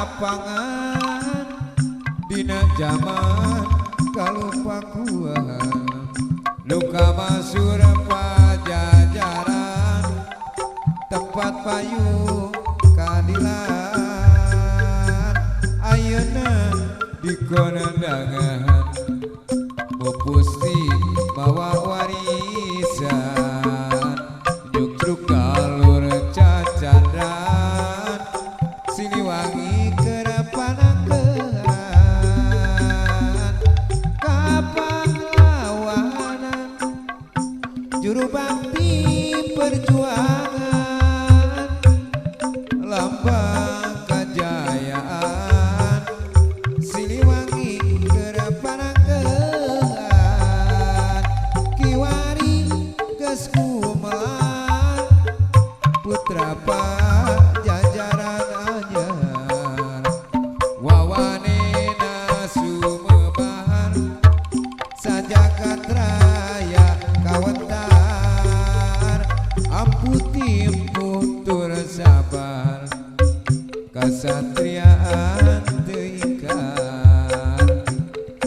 kacapangan dina zaman kalupakuan luka masur pajajaran tempat payu kadilan ayeuna di konandangan mupusti bawa warisan juk galur cacandran Siliwangi kerepanangkeun kapahlawanan juru bakti perjuangan lambang kejayaan Siliwangi kerepanangkeun kiwari geus kumelar putra pajajaran anyar wawanena sumebar sajagat raya kawentar amputi putur sabar kasatriaan teuingkar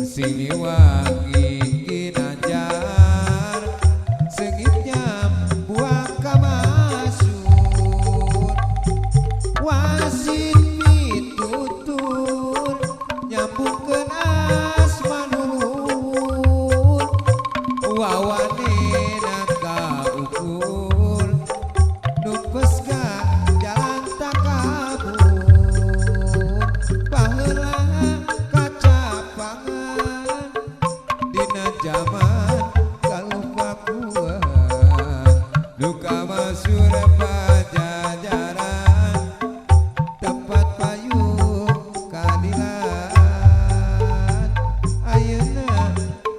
Siliwangi ginanjar sengitnya buah kamasur wasit pitutur nyambungkeun asmanulur wawanena kaukur nupesga jalan takabur paheula kacapangan dina zaman kalupakuan luka masur pajajaran tempat payu kadilan ayeuna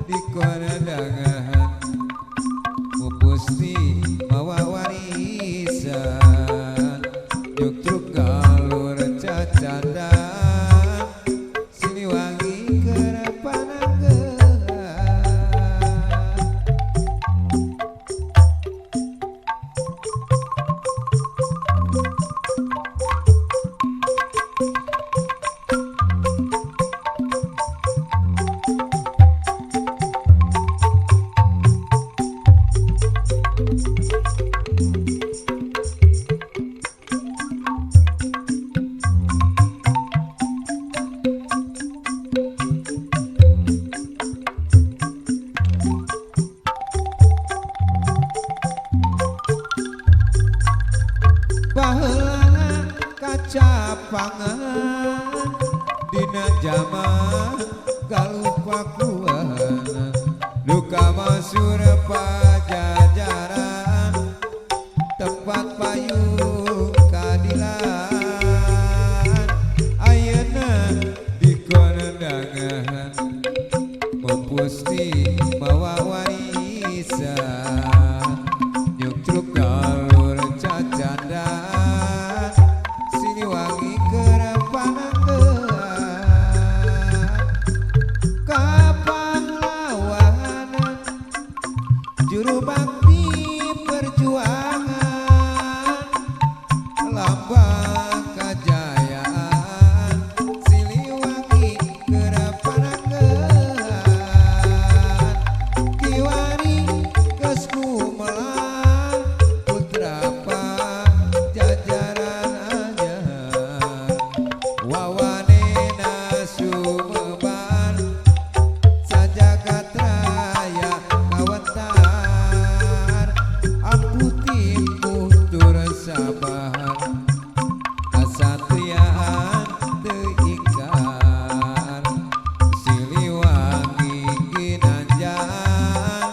di konandangan mupusti mawa warisan juk galur cacandang Siliwangi kerepanangkeun baheula kacapangan dina zaman kalupakuan luka masur pajajaran tempat payu kadilan ayeuna di konandangan mupusti bawa warisan juk galur cacandang Siliwangi kerepanangkeun kapahlawanan juru bakti perjuangan lambang kejayaan Siliwangi kerepanangkeun kiwari geus kumelar putra pajajaran anyar wawanena sumebar sajagat raya kawentar amputi putur sabar kasatriaan teuingkar Siliwangi ginanjar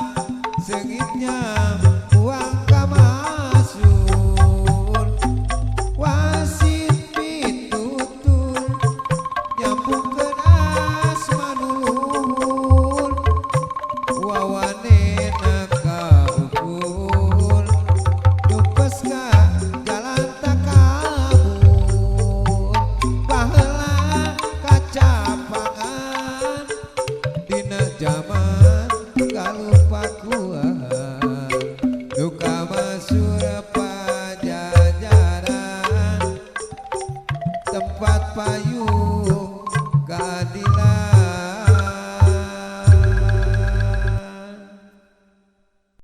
sengitnya uang kamasur wasit pitutur nyambungkeun asmanulur wawanena kaukur nupesga jalan takabur paheula kacapangan dina zaman kalupakuan luka masur pajajaran tempat payu